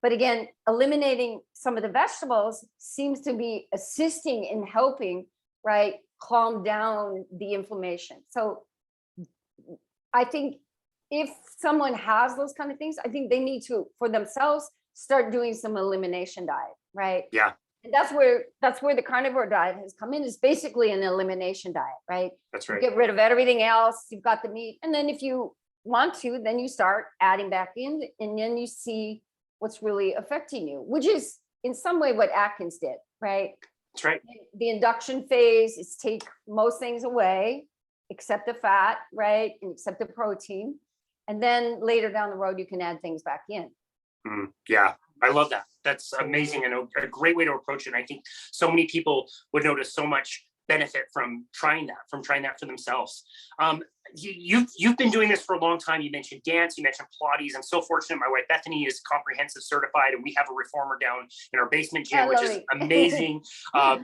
But again, eliminating some of the vegetables seems to be assisting in helping, right, calm down the inflammation. So I think if someone has those kind of things, I think they need to, for themselves, start doing some elimination diet, right? Yeah. And that's where the carnivore diet has come in. It's basically an elimination diet, right? That's right. You get rid of everything else. You've got the meat. And then if you want to, then you start adding back in, and then you see what's really affecting you, which is in some way what Atkins did, right? That's right. The induction phase is take most things away, accept the fat, right? And accept the protein. And then later down the road, you can add things back in. Yeah, I love that. That's amazing and a great way to approach it. And I think so many people would notice so much benefit from trying that for themselves. You've been doing this for a long time. You mentioned dance, you mentioned Pilates. I'm so fortunate. My wife Bethany is comprehensive certified, and we have a reformer down in our basement gym, which is amazing.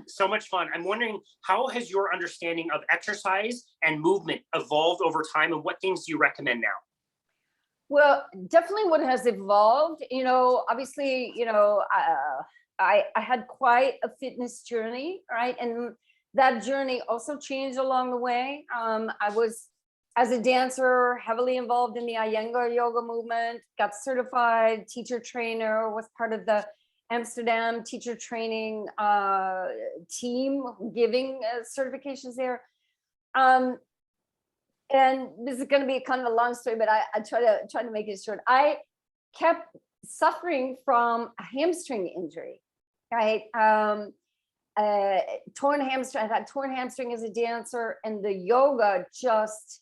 So much fun. I'm wondering, how has your understanding of exercise and movement evolved over time, and what things do you recommend now? Well, definitely what has evolved, obviously, I had quite a fitness journey, right? And that journey also changed along the way. I was, as a dancer, heavily involved in the Iyengar yoga movement, got certified teacher trainer, was part of the Amsterdam teacher training team, giving certifications there. And this is going to be kind of a long story, but I try to make it short. I kept suffering from a hamstring injury, right? Torn hamstring. I had torn hamstring as a dancer, and the yoga just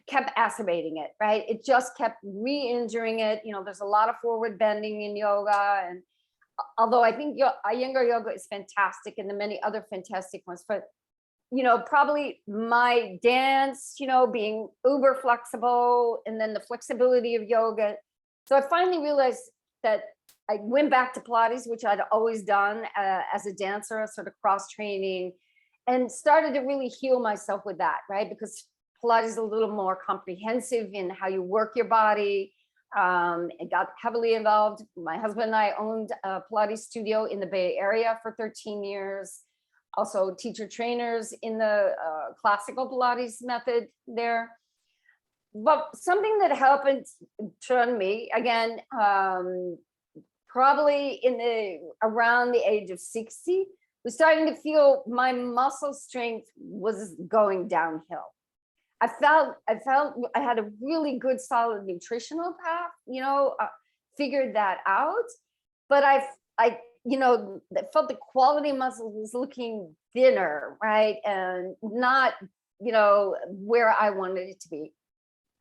kept exacerbating it, right? It just kept re-injuring it. There's a lot of forward bending in yoga, and although I think Iyengar yoga is fantastic, and the many other fantastic ones, but probably my dance, being uber flexible, and then the flexibility of yoga. So I finally realized that I went back to Pilates, which I'd always done as a dancer, sort of cross training, and started to really heal myself with that, right? Because Pilates is a little more comprehensive in how you work your body. It got heavily involved. My husband and I owned a Pilates studio in the Bay Area for 13 years. Also teacher trainers in the classical Pilates method there. But something that happened to me, again, probably around the age of 60, was starting to feel my muscle strength was going downhill. I felt I had a really good, solid nutritional path, figured that out. But I felt the quality muscle was looking thinner, right? And not, where I wanted it to be.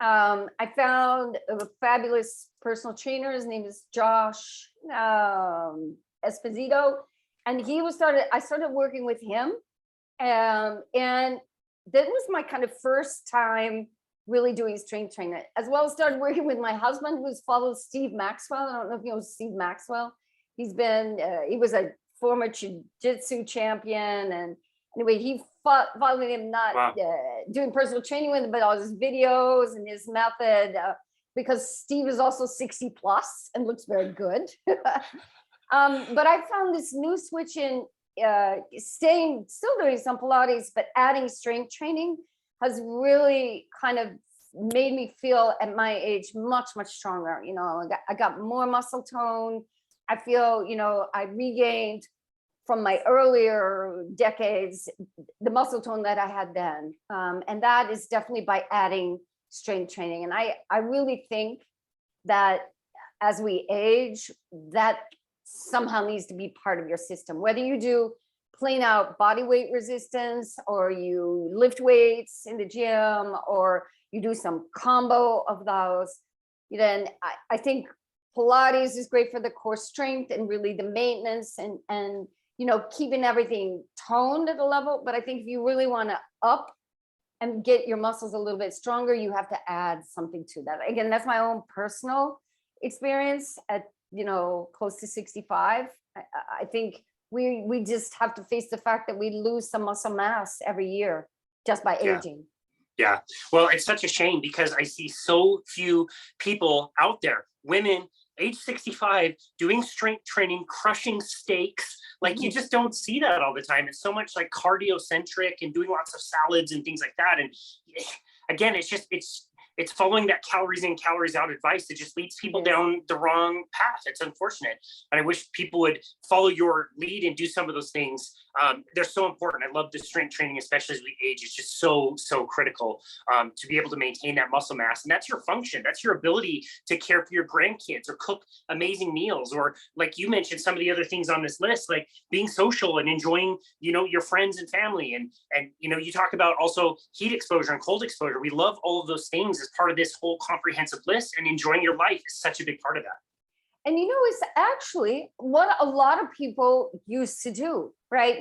I found a fabulous personal trainer. His name is Josh Esposito. And I started working with him. And that was my kind of first time really doing strength training, as well as started working with my husband, who's followed Steve Maxwell. I don't know if you know Steve Maxwell. He was a former jiu-jitsu champion, and anyway, he followed him, not doing personal training with him, but all his videos and his method, because Steve is also 60 plus and looks very good. But I found this new switch in still doing some Pilates, but adding strength training has really kind of made me feel at my age much, much stronger. I got more muscle tone. I feel, I regained from my earlier decades the muscle tone that I had then. And that is definitely by adding strength training. And I really think that as we age, that somehow needs to be part of your system, whether you do plain out body weight resistance, or you lift weights in the gym, or you do some combo of those. Then I think Pilates is great for the core strength and really the maintenance and keeping everything toned at a level. But I think if you really want to up and get your muscles a little bit stronger, you have to add something to that. Again, that's my own personal experience at close to 65. I think we just have to face the fact that we lose some muscle mass every year just by aging. Yeah. Well, it's such a shame, because I see so few people out there, women age 65, doing strength training, crushing steaks. Like, you just don't see that all the time. It's so much like cardio centric and doing lots of salads and things like that. And again, it's it's following that calories in, calories out advice that just leads people down the wrong path. It's unfortunate. And I wish people would follow your lead and do some of those things. They're so important. I love the strength training, especially as we age. It's just so critical to be able to maintain that muscle mass. And that's your function. That's your ability to care for your grandkids or cook amazing meals. Or like you mentioned, some of the other things on this list, like being social and enjoying, your friends and family. And you talk about also heat exposure and cold exposure. We love all of those things as part of this whole comprehensive list, and enjoying your life is such a big part of that. And it's actually what a lot of people used to do, right?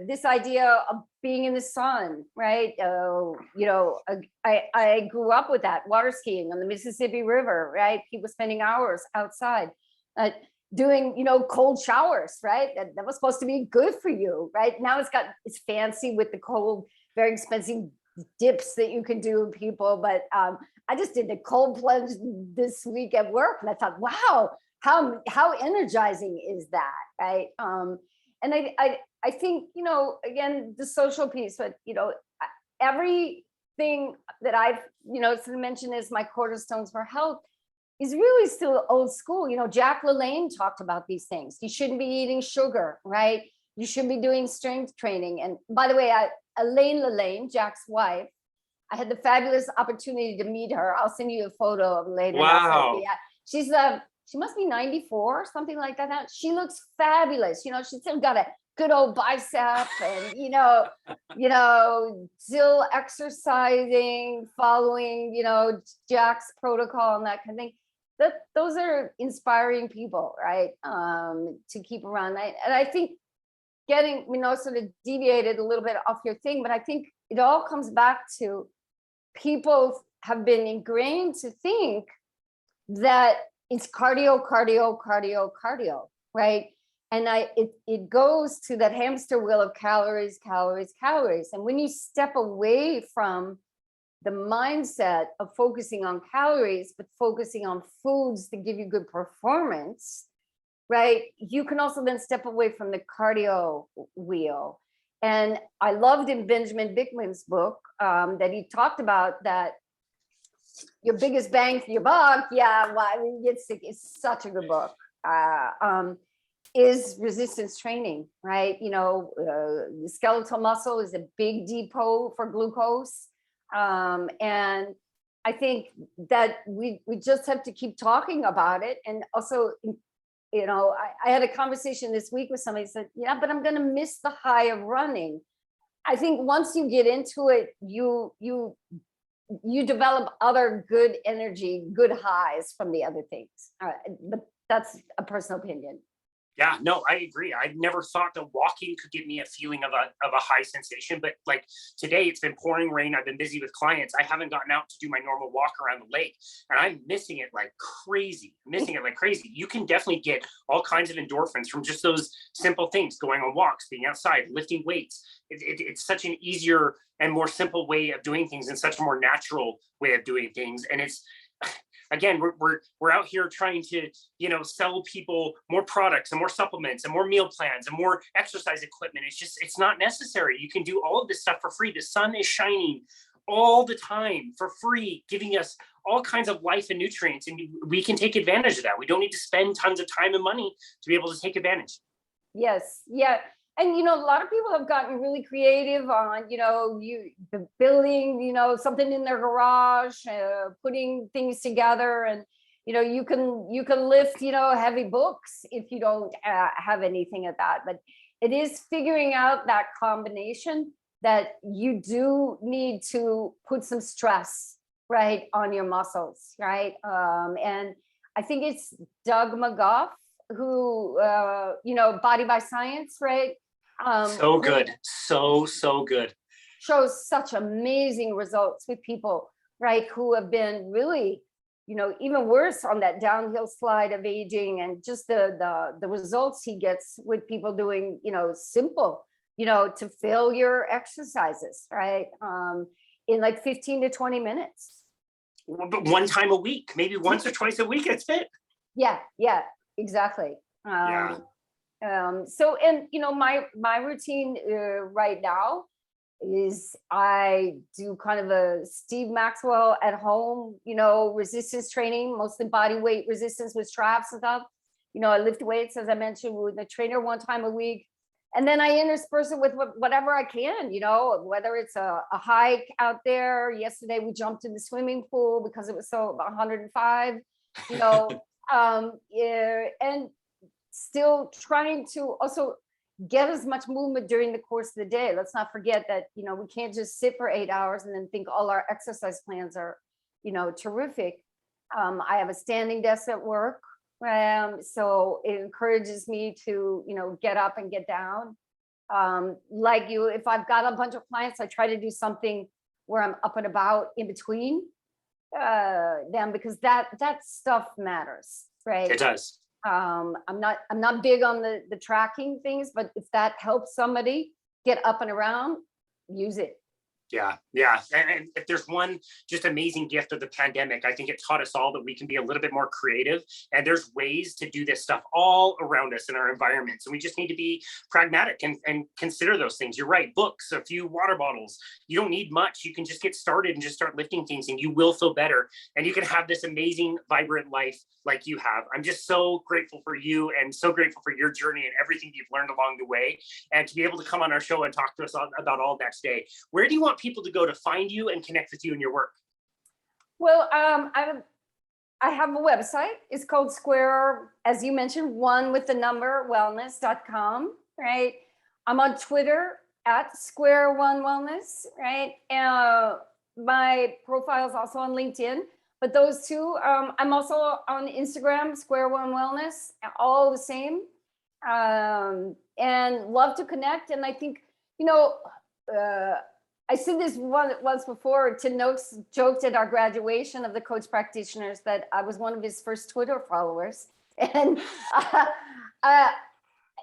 This idea of being in the sun, right? I grew up with that, water skiing on the Mississippi River, right? People spending hours outside doing, cold showers, right? That was supposed to be good for you, right? Now it's fancy with the cold, very expensive dips that you can do, people. But I just did the cold plunge this week at work, and I thought, wow, how energizing is that, right? And I think, again, the social piece, but everything that I've mentioned is my cornerstones for health is really still old school. Jack LaLanne talked about these things. You shouldn't be eating sugar, right? You should be doing strength training. And by the way, Elaine LaLanne, Jack's wife, I had the fabulous opportunity to meet her. I'll send you a photo of later. Wow. She's she must be 94, something like that now. She looks fabulous. She's still got a good old bicep and, still exercising, following, Jack's protocol and that kind of thing. Those are inspiring people, right? To keep around. And I think getting, sort of deviated a little bit off your thing, but I think it all comes back to people have been ingrained to think that it's cardio, right? And it goes to that hamster wheel of calories. And when you step away from the mindset of focusing on calories, but focusing on foods that give you good performance, right? You can also then step away from the cardio wheel. And I loved in Benjamin Bickman's book that he talked about that your biggest bang for your buck, it's such a good book, is resistance training, right? The skeletal muscle is a big depot for glucose. And I think that we just have to keep talking about it. And also, I had a conversation this week with somebody who said, yeah, but I'm going to miss the high of running. I think once you get into it, you develop other good energy, good highs from the other things. But that's a personal opinion. Yeah, no, I agree. I never thought that walking could give me a feeling of a high sensation, but like today it's been pouring rain. I've been busy with clients. I haven't gotten out to do my normal walk around the lake, and I'm missing it like crazy. You can definitely get all kinds of endorphins from just those simple things, going on walks, being outside, lifting weights. It's such an easier and more simple way of doing things, and such a more natural way of doing things. And it's, again, we're out here trying to, sell people more products and more supplements and more meal plans and more exercise equipment. It's not necessary. You can do all of this stuff for free. The sun is shining all the time for free, giving us all kinds of life and nutrients, and we can take advantage of that. We don't need to spend tons of time and money to be able to take advantage. Yes. Yeah. And, a lot of people have gotten really creative on, building, something in their garage, putting things together. And, you can lift, heavy books if you don't have anything of that. But it is figuring out that combination that you do need to put some stress, right, on your muscles, right? And I think it's Doug McGough who, Body by Science, right? So good. So good. Shows such amazing results with people, right, who have been really, even worse on that downhill slide of aging, and just the results he gets with people doing, simple, to failure exercises, right? In like 15 to 20 minutes. But one time a week, maybe once or twice a week, it's fit. Yeah, exactly. So, and my routine right now is I do kind of a Steve Maxwell at home, resistance training, mostly body weight resistance with straps and stuff. I lift weights, as I mentioned, with a trainer 1 time a week. And then I intersperse it with whatever I can, whether it's a hike out there. Yesterday, we jumped in the swimming pool because it was so 105, and still trying to also get as much movement during the course of the day. Let's not forget that, we can't just sit for 8 hours and then think all our exercise plans are, terrific. I have a standing desk at work. So it encourages me to, get up and get down. Like you, if I've got a bunch of clients, I try to do something where I'm up and about in between them, because that stuff matters, right? It does. I'm not big on the tracking things, but if that helps somebody get up and around, use it. Yeah. And if there's one just amazing gift of the pandemic, I think it taught us all that we can be a little bit more creative, and there's ways to do this stuff all around us in our environments. And we just need to be pragmatic and consider those things. You're right. Books, a few water bottles. You don't need much. You can just get started and just start lifting things, and you will feel better. And you can have this amazing, vibrant life like you have. I'm just so grateful for you and so grateful for your journey and everything you've learned along the way, and to be able to come on our show and talk to us about all that today. Where do you want people to go to find you and connect with you and your work? Well, I have a website. It's called Square, as you mentioned, wellness.com, right? I'm on Twitter at Square1Wellness, right? My profile is also on LinkedIn, but those two, I'm also on Instagram, Square1Wellness, all the same, and love to connect. And I think, I said this once before. Tim Noakes joked at our graduation of the Coach Practitioners that I was one of his first Twitter followers. And,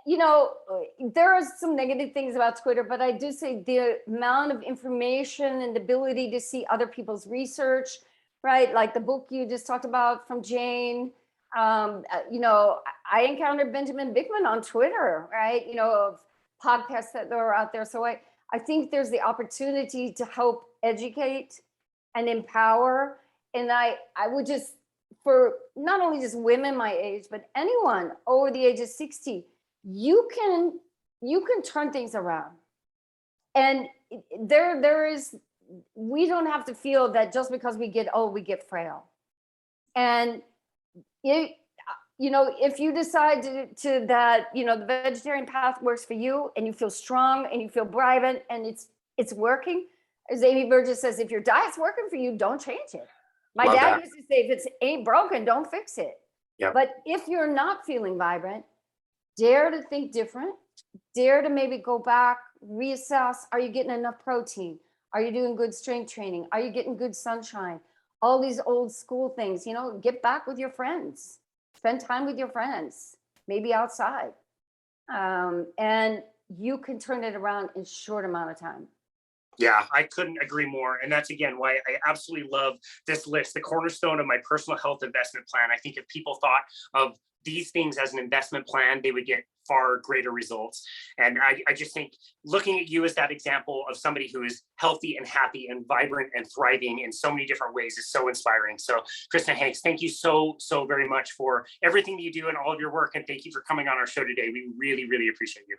there are some negative things about Twitter, but I do say the amount of information and the ability to see other people's research, right? Like the book you just talked about from Jane. I encountered Benjamin Bickman on Twitter, right? Of podcasts that are out there. So I think there's the opportunity to help educate and empower. And I would just, for not only just women my age, but anyone over the age of 60, you can turn things around. And we don't have to feel that just because we get old, we get frail. And if you decide to that, the vegetarian path works for you, and you feel strong and you feel vibrant and it's working, as Amy Burgess says, if your diet's working for you, don't change it. My dad used to say, if it ain't broken, don't fix it. Yep. But if you're not feeling vibrant, dare to think different, dare to maybe go back, reassess. Are you getting enough protein? Are you doing good strength training? Are you getting good sunshine? All these old school things, get back with your friends. Spend time with your friends, maybe outside. And you can turn it around in a short amount of time. Yeah, I couldn't agree more. And that's, again, why I absolutely love this list, the cornerstone of my personal health investment plan. I think if people thought of these things as an investment plan, they would get far greater results. And I just think looking at you as that example of somebody who is healthy and happy and vibrant and thriving in so many different ways is so inspiring. So Krisna Hanks, thank you so very much for everything that you do and all of your work. And thank you for coming on our show today. We really, really appreciate you.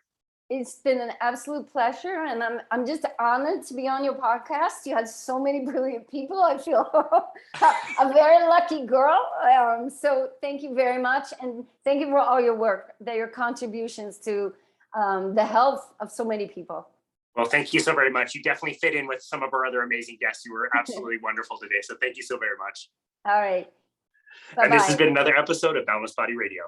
It's been an absolute pleasure, and I'm just honored to be on your podcast. You had so many brilliant people. I feel a very lucky girl. So thank you very much, and thank you for all your work, your contributions to the health of so many people. Well, thank you so very much. You definitely fit in with some of our other amazing guests. You were absolutely wonderful today. So thank you so very much. All right. Bye-bye. And this has been another episode of Boundless Body Radio.